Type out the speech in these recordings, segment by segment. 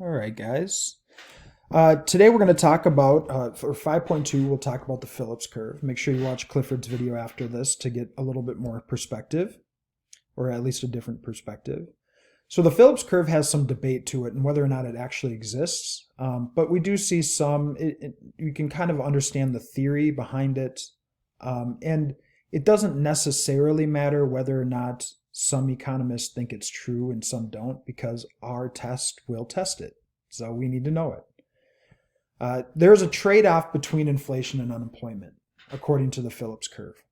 All right, guys. Today we're going to talk about, for 5.2, we'll talk about the Phillips curve. Make sure you watch Clifford's video after this to get a little bit more perspective, or at least a different perspective. So the Phillips curve has some debate to it and whether or not it actually exists. But we do see you can kind of understand the theory behind it. And it doesn't necessarily matter whether or not some economists think it's true and some don't, because our test will test it. So we need to know it. There's a trade-off between inflation and unemployment, according to the Phillips curve.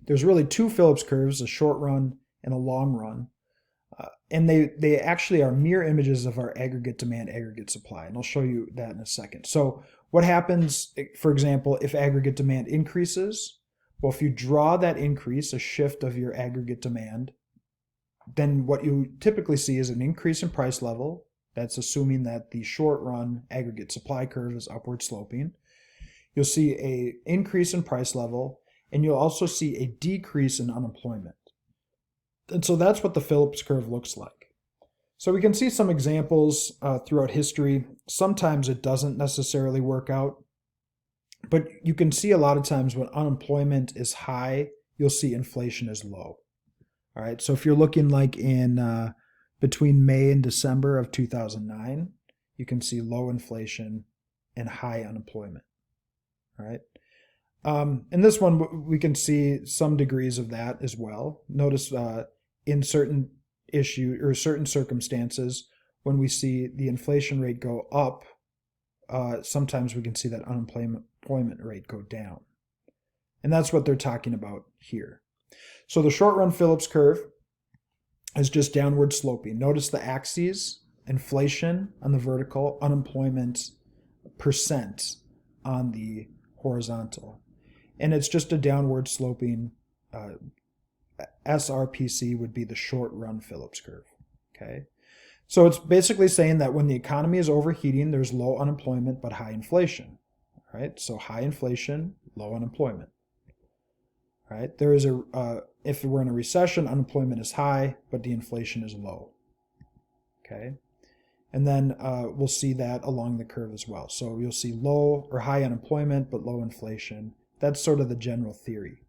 There's really two Phillips curves, a short run and a long run. And they actually are mirror images of our aggregate demand, aggregate supply. And I'll show you that in a second. So what happens, for example, if aggregate demand increases? Well, if you draw that increase, a shift of your aggregate demand, then what you typically see is an increase in price level. That's assuming that the short run aggregate supply curve is upward sloping. You'll see an increase in price level, and you'll also see a decrease in unemployment. And so that's what the Phillips curve looks like. So we can see some examples throughout history. Sometimes it doesn't necessarily work out, but you can see a lot of times when unemployment is high, you'll see inflation is low. All right, so if you're looking like in between May and December of 2009, you can see low inflation and high unemployment. All right. In this one, we can see some degrees of that as well. Notice in certain certain circumstances, when we see the inflation rate go up, sometimes we can see that unemployment rate go down. And that's what they're talking about here. So the short run Phillips curve is just downward sloping. Notice the axes, inflation on the vertical, unemployment percent on the horizontal. And it's just a downward sloping SRPC would be the short run Phillips curve. Okay. So it's basically saying that when the economy is overheating, there's low unemployment but high inflation. Right? So high inflation, low unemployment. Right? There is if we're in a recession, unemployment is high, but the inflation is low. Okay? And then we'll see that along the curve as well. So you'll see low or high unemployment, but low inflation. That's sort of the general theory.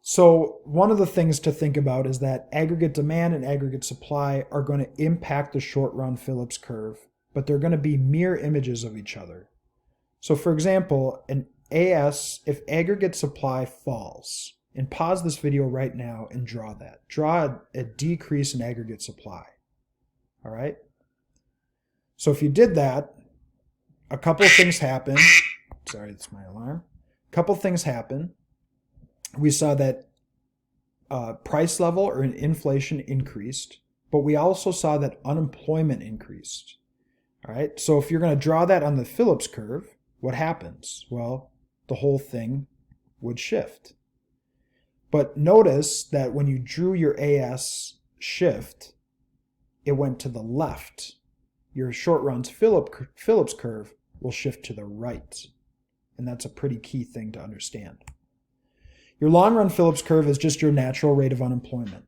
So one of the things to think about is that aggregate demand and aggregate supply are going to impact the short run Phillips curve, but they're going to be mirror images of each other. So for example, an AS, if aggregate supply falls, and pause this video right now and draw that. Draw a decrease in aggregate supply. All right? So if you did that, a couple of things happen. Sorry, that's my alarm. A couple of things happen. We saw that price level or inflation increased, but we also saw that unemployment increased. All right? So if you're going to draw that on the Phillips curve, what happens? Well, the whole thing would shift. But notice that when you drew your AS shift, it went to the left. Your short run's Phillips curve will shift to the right. And that's a pretty key thing to understand. Your long run Phillips curve is just your natural rate of unemployment.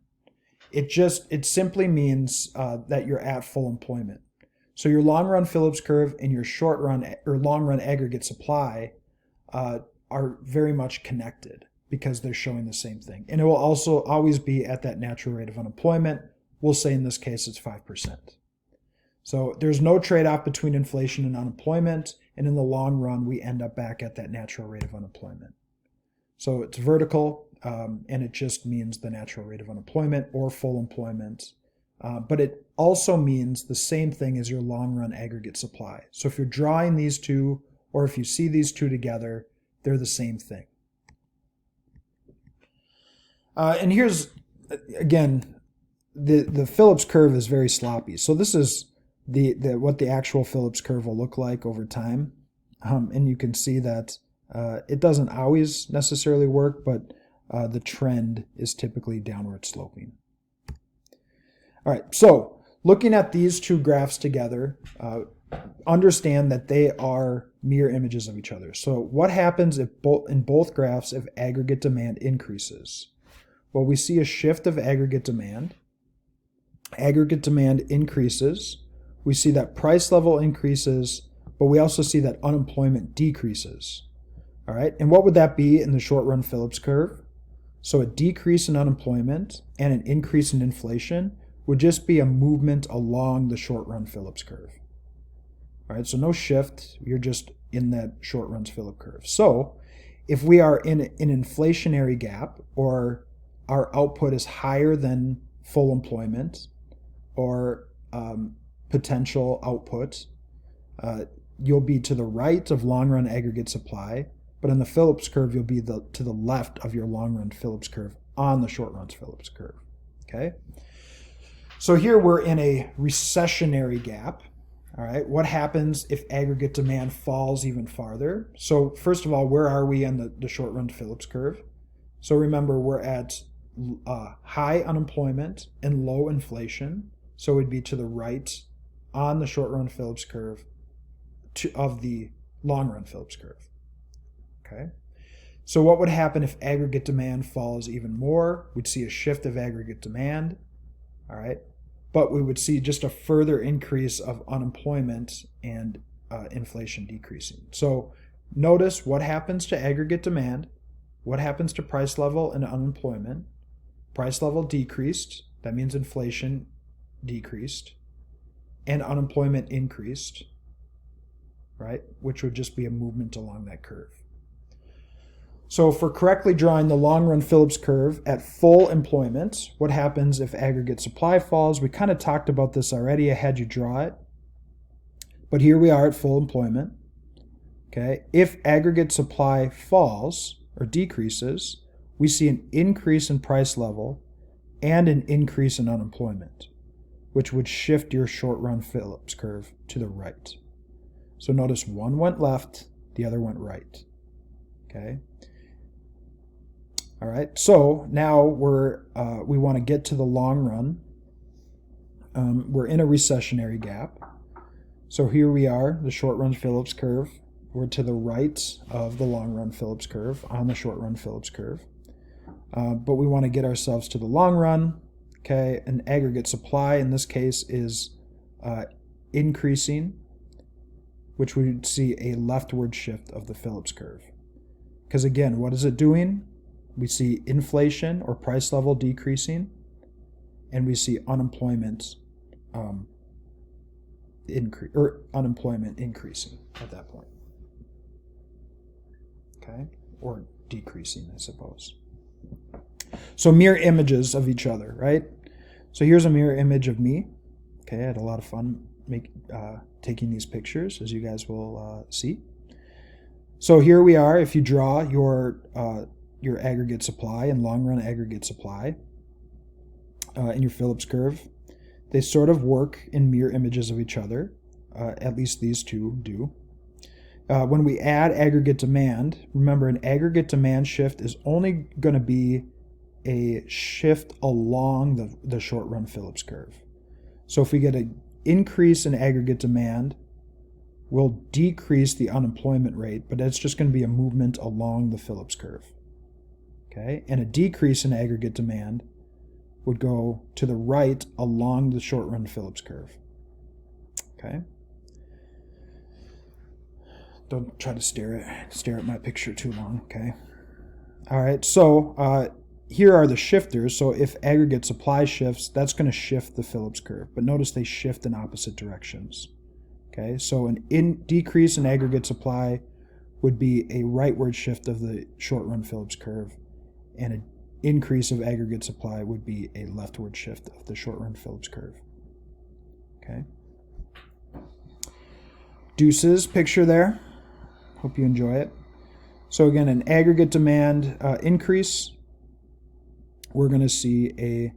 It simply means that you're at full employment. So your long run Phillips curve and your short run or long run aggregate supply are very much connected because they're showing the same thing. And it will also always be at that natural rate of unemployment. We'll say in this case it's 5%. So there's no trade-off between inflation and unemployment, and in the long run we end up back at that natural rate of unemployment. So it's vertical, and it just means the natural rate of unemployment or full employment. But it also means the same thing as your long-run aggregate supply. So if you're drawing these two, or if you see these two together, they're the same thing. And here's, again, the Phillips curve is very sloppy. So this is what the actual Phillips curve will look like over time. And you can see that it doesn't always necessarily work, but the trend is typically downward sloping. All right, so looking at these two graphs together, understand that they are mirror images of each other. So what happens if in both graphs if aggregate demand increases? Well, we see a shift of aggregate demand, aggregate demand increases. We see that price level increases, but we also see that unemployment decreases. All right, and what would that be in the short run Phillips curve? So a decrease in unemployment and an increase in inflation would just be a movement along the short run Phillips curve. All right, so no shift, you're just in that short run Phillips curve. So if we are in an inflationary gap, or our output is higher than full employment or potential output, you'll be to the right of long run aggregate supply, but on the Phillips curve, you'll be to the left of your long run Phillips curve on the short run Phillips curve. Okay? So here we're in a recessionary gap. All right, what happens if aggregate demand falls even farther? So first of all, where are we on the short run Phillips curve? So remember, we're at high unemployment and low inflation. So it'd be to the right on the short run Phillips curve of the long run Phillips curve. Okay. So what would happen if aggregate demand falls even more? We'd see a shift of aggregate demand. All right. But we would see just a further increase of unemployment and inflation decreasing. So notice what happens to aggregate demand, what happens to price level and unemployment. Price level decreased, that means inflation decreased, and unemployment increased, right? Which would just be a movement along that curve. So for correctly drawing the long run Phillips curve at full employment, what happens if aggregate supply falls? We kind of talked about this already. I had you draw it. But here we are at full employment. Okay. If aggregate supply falls or decreases, we see an increase in price level and an increase in unemployment, which would shift your short run Phillips curve to the right. So notice one went left, the other went right. Okay. All right, so now we want to get to the long run. We're in a recessionary gap. So here we are, the short run Phillips curve. We're to the right of the long run Phillips curve on the short run Phillips curve. But we want to get ourselves to the long run. Okay, an aggregate supply in this case is increasing, which we would see a leftward shift of the Phillips curve. Because again, what is it doing? We see inflation or price level decreasing, and we see unemployment increasing at that point. Okay, or decreasing, I suppose. So mirror images of each other, right? So here's a mirror image of me. Okay, I had a lot of fun taking these pictures, as you guys will see. So here we are. If you draw your aggregate supply and long run aggregate supply in your Phillips curve, they sort of work in mirror images of each other. At least these two do. When we add aggregate demand, remember an aggregate demand shift is only going to be a shift along the short run Phillips curve. So if we get an increase in aggregate demand, we'll decrease the unemployment rate, but that's just going to be a movement along the Phillips curve. Okay, and a decrease in aggregate demand would go to the right along the short run Phillips curve. Okay. Don't try to stare at my picture too long, okay? All right, so here are the shifters. So if aggregate supply shifts, that's going to shift the Phillips curve. But notice they shift in opposite directions. Okay, so an decrease in aggregate supply would be a rightward shift of the short run Phillips curve, and an increase of aggregate supply would be a leftward shift of the short run Phillips curve. Okay. Deuces picture there. Hope you enjoy it. So again, an aggregate demand increase, we're going to see a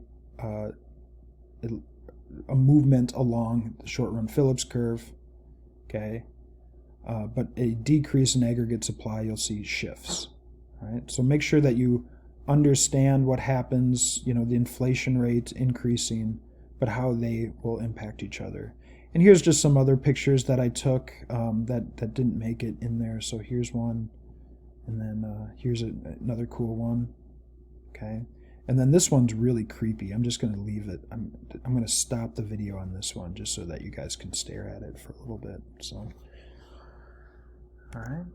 movement along the short run Phillips curve. Okay. But a decrease in aggregate supply, you'll see shifts. All right. So make sure that you understand what happens, the inflation rate increasing, but how they will impact each other. And here's just some other pictures that I took that didn't make it in there. So here's one, and then here's another cool one. Okay. And then this one's really creepy. I'm just going to leave it. I'm going to stop the video on this one just so that you guys can stare at it for a little bit. So, all right.